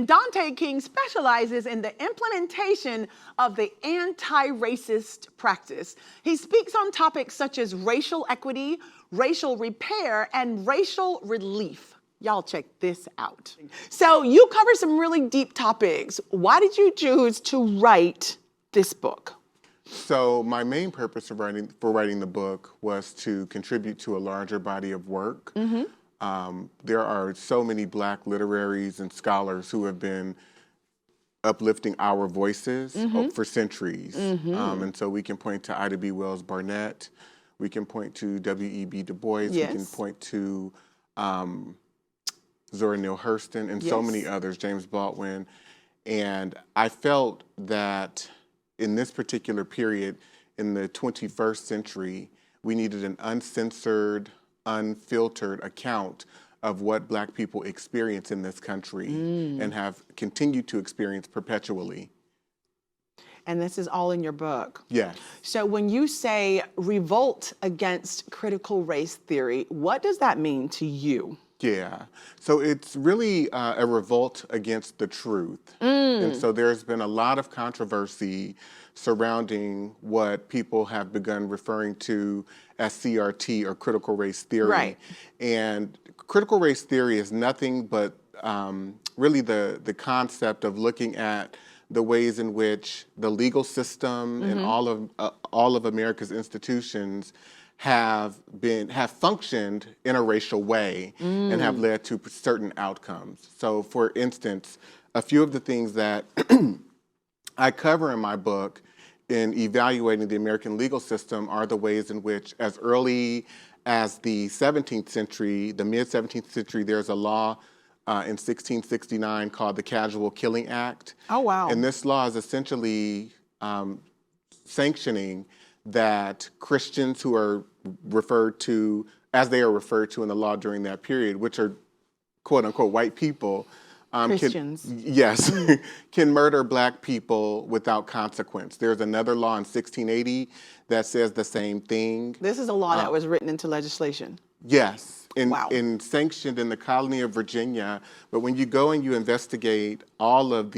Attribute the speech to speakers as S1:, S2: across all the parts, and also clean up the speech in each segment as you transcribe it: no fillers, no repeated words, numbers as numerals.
S1: And Dante King specializes in the implementation of the anti-racist practice. He speaks on topics such as racial equity, racial repair, and racial relief. Y'all check this out. So you cover some really deep topics. Why did you choose to write this book?
S2: So my main purpose for writing the book was to contribute to a larger body of work. There are so many Black literaries and scholars who have been uplifting our voices for centuries. And so we can point to Ida B. Wells Barnett, we can point to W.E.B. Du Bois, we can point to Zora Neale Hurston, and so many others, James Baldwin. And I felt that in this particular period, in the 21st century, we needed an uncensored, unfiltered account of what Black people experience in this country and have continued to experience perpetually.
S1: And this is all in your book.
S2: Yes.
S1: So when you say revolt against critical race theory, what does that mean to you?
S2: Yeah, so it's really a revolt against the truth. And so there's been a lot of controversy surrounding what people have begun referring to as CRT, or critical race theory.
S1: Right.
S2: And critical race theory is nothing but really the concept of looking at the ways in which the legal system and all of America's institutions have functioned in a racial way and have led to certain outcomes. So for instance, a few of the things that I cover in my book in evaluating the American legal system are the ways in which, as early as the 17th century, the mid-17th century, there's a law in 1669 called the Casual Killing Act.
S1: Oh, wow.
S2: And this law is essentially sanctioning that Christians who are referred to, as they are referred to in the law during that period, which are quote unquote white people,
S1: Christians.
S2: can murder Black people without consequence. There's another law in 1680 that says the same thing.
S1: This is a law that was written into legislation.
S2: Yes,
S1: Wow.
S2: and sanctioned in the colony of Virginia. But when you go and you investigate all of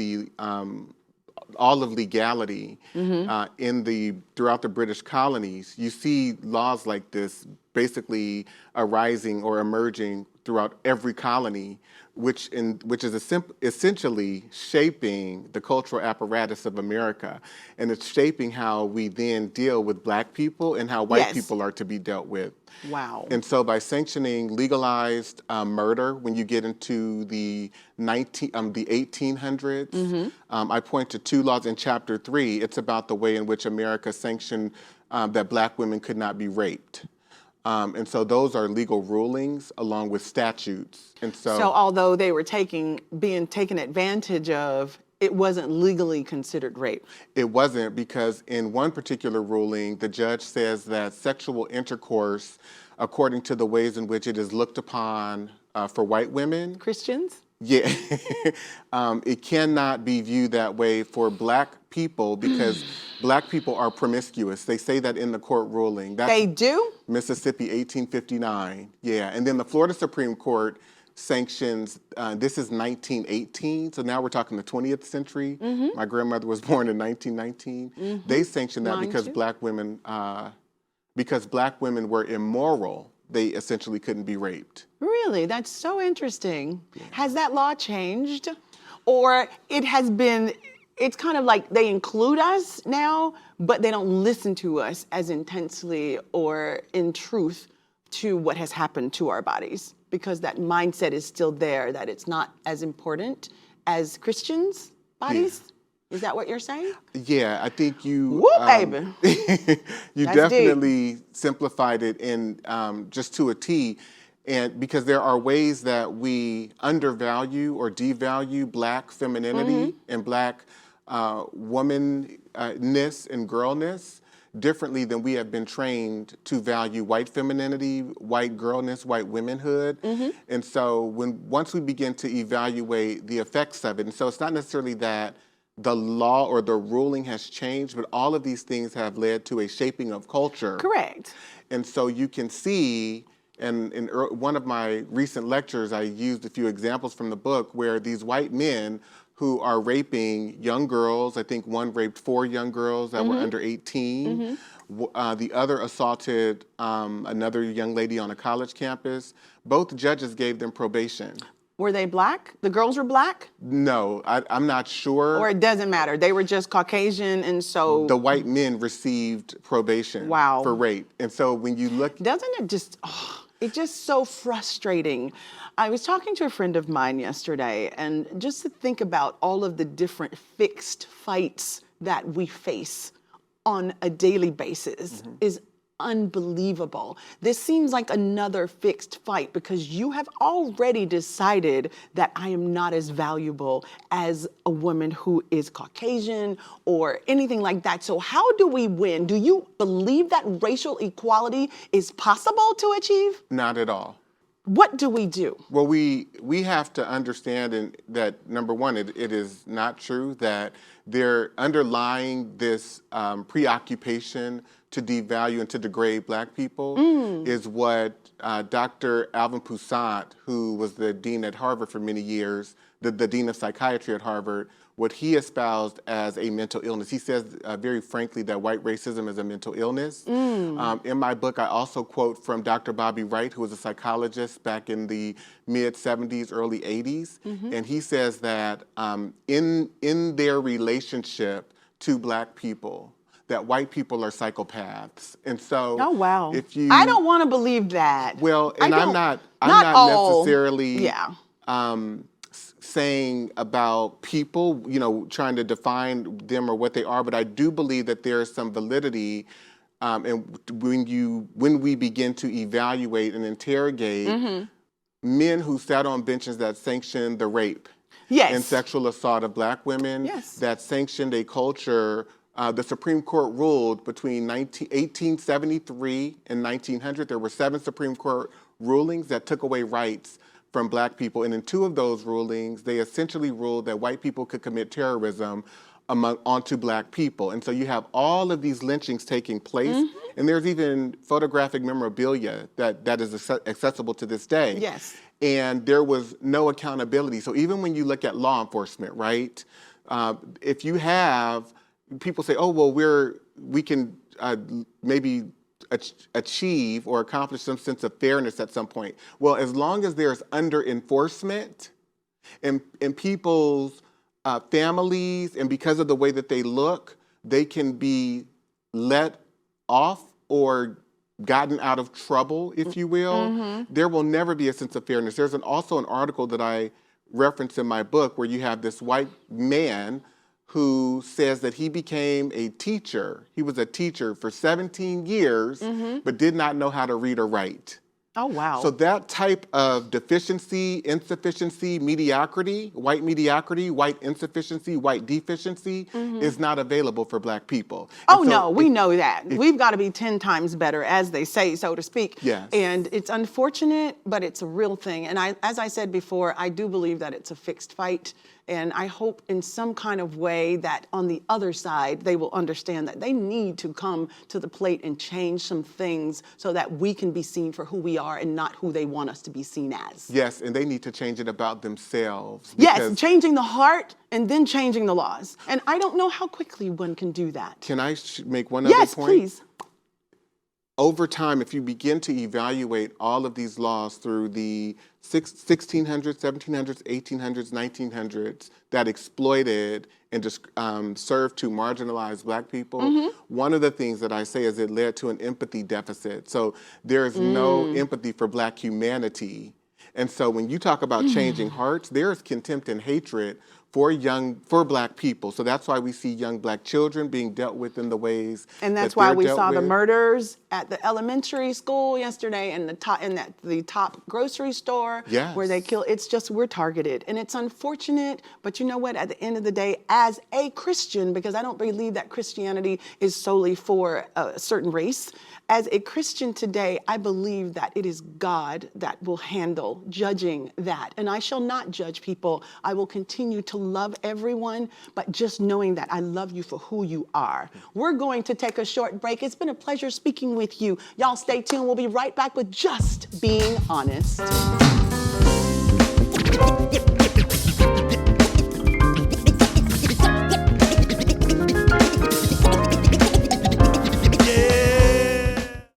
S2: legality throughout the British colonies, you see laws like this basically arising or emerging throughout every colony, which is essentially shaping the cultural apparatus of America. And it's shaping how we then deal with Black people and how white people are to be dealt with.
S1: Wow.
S2: And so by sanctioning legalized murder, when you get into the 1800s, I point to two laws in Chapter 3. It's about the way in which America sanctioned that Black women could not be raped. And so those are legal rulings along with statutes. And so
S1: although they were being taken advantage of, it wasn't legally considered rape.
S2: It wasn't, because in one particular ruling, the judge says that sexual intercourse, according to the ways in which it is looked upon for white women.
S1: Christians?
S2: Yeah, it cannot be viewed that way for Black people, because Black people are promiscuous. They say that in the court ruling.
S1: They do?
S2: Mississippi, 1859. Yeah, and then the Florida Supreme Court sanctions, this is 1918, so now we're talking the 20th century. My grandmother was born in 1919. They sanctioned that because Black women were immoral. They essentially couldn't be raped.
S1: Really? That's so interesting. Yeah. Has that law changed? Or it's kind of like they include us now, but they don't listen to us as intensely or in truth to what has happened to our bodies, because that mindset is still there, that it's not as important as Christians' bodies? Yeah. Is that what you're saying?
S2: Yeah, I think you
S1: baby.
S2: You definitely simplified it in just to a T, and because there are ways that we undervalue or devalue Black femininity and Black womanness and girlness differently than we have been trained to value white femininity, white girlness, white womanhood. And so once we begin to evaluate the effects of it, and so it's not necessarily that the law or the ruling has changed, but all of these things have led to a shaping of culture.
S1: Correct.
S2: And so you can see And in one of my recent lectures, I used a few examples from the book where these white men who are raping young girls, I think one raped 4 young girls that were under 18. The other assaulted another young lady on a college campus. Both judges gave them probation.
S1: Were they black? The girls were black?
S2: No, I'm not sure.
S1: Or it doesn't matter. They were just Caucasian, and so
S2: The white men received probation
S1: Wow.
S2: for rape. And so when you look...
S1: doesn't it just, it's just so frustrating. I was talking to a friend of mine yesterday, and just to think about all of the different fixed fights that we face on a daily basis is unbelievable. This seems like another fixed fight because you have already decided that I am not as valuable as a woman who is Caucasian or anything like that. So how do we win? Do you believe that racial equality is possible to achieve?
S2: Not at all.
S1: What do we do?
S2: Well, we have to understand that, number one, it is not true that they're underlying this preoccupation to devalue and to degrade black people is what Dr. Alvin Poussant, who was the dean at Harvard for many years, the dean of psychiatry at Harvard, what he espoused as a mental illness. He says very frankly that white racism is a mental illness. In my book, I also quote from Dr. Bobby Wright, who was a psychologist back in the mid-'70s, early '80s, and he says that in their relationship to black people, that white people are psychopaths. And so
S1: oh, wow.
S2: if you...
S1: I don't want to believe that.
S2: Well, and I'm not
S1: all,
S2: necessarily
S1: yeah.
S2: Saying about people, you know, trying to define them or what they are, but I do believe that there is some validity and when we begin to evaluate and interrogate men who sat on benches that sanctioned the rape and sexual assault of black women, that sanctioned a culture. The Supreme Court ruled between 1873 and 1900. There were 7 Supreme Court rulings that took away rights from black people. And in 2 of those rulings, they essentially ruled that white people could commit terrorism onto black people. And so you have all of these lynchings taking place. And there's even photographic memorabilia that is accessible to this day.
S1: Yes.
S2: And there was no accountability. So even when you look at law enforcement, right, if you have... people say, oh, well, we can maybe achieve or accomplish some sense of fairness at some point. Well, as long as there's under-enforcement and people's families, and because of the way that they look, they can be let off or gotten out of trouble, if you will, there will never be a sense of fairness. There's also an article that I reference in my book where you have this white man who says that he became a teacher. He was a teacher for 17 years, but did not know how to read or write.
S1: Oh, wow.
S2: So that type of deficiency, insufficiency, mediocrity, white insufficiency, white deficiency is not available for black people.
S1: Oh, so no, we know that. We've got to be 10 times better, as they say, so to speak.
S2: Yes.
S1: And it's unfortunate, but it's a real thing. And as I said before, I do believe that it's a fixed fight. And I hope in some kind of way that on the other side, they will understand that they need to come to the plate and change some things so that we can be seen for who we are and not who they want us to be seen as.
S2: Yes, and they need to change it about themselves.
S1: Yes, changing the heart and then changing the laws. And I don't know how quickly one can do that.
S2: Can I make one other point?
S1: Yes, please.
S2: Over time, if you begin to evaluate all of these laws through the 1600s, 1700s, 1800s, 1900s that exploited and just served to marginalize black people, one of the things that I say is it led to an empathy deficit. So there's no empathy for black humanity. And so when you talk about changing hearts, there's contempt and hatred for black people. So that's why we see young black children being dealt with in the ways
S1: and that's why we saw the murders at the elementary school yesterday and the top grocery store where they kill. It's just, we're targeted, and it's unfortunate, but you know what, at the end of the day, as a Christian, because I don't believe that Christianity is solely for a certain race, as a Christian today, I believe that it is God that will handle judging that. And I shall not judge people. I will continue to love everyone, but just knowing that I love you for who you are. We're going to take a short break. It's been a pleasure speaking with you. Y'all stay tuned. We'll be right back with Just Being Honest.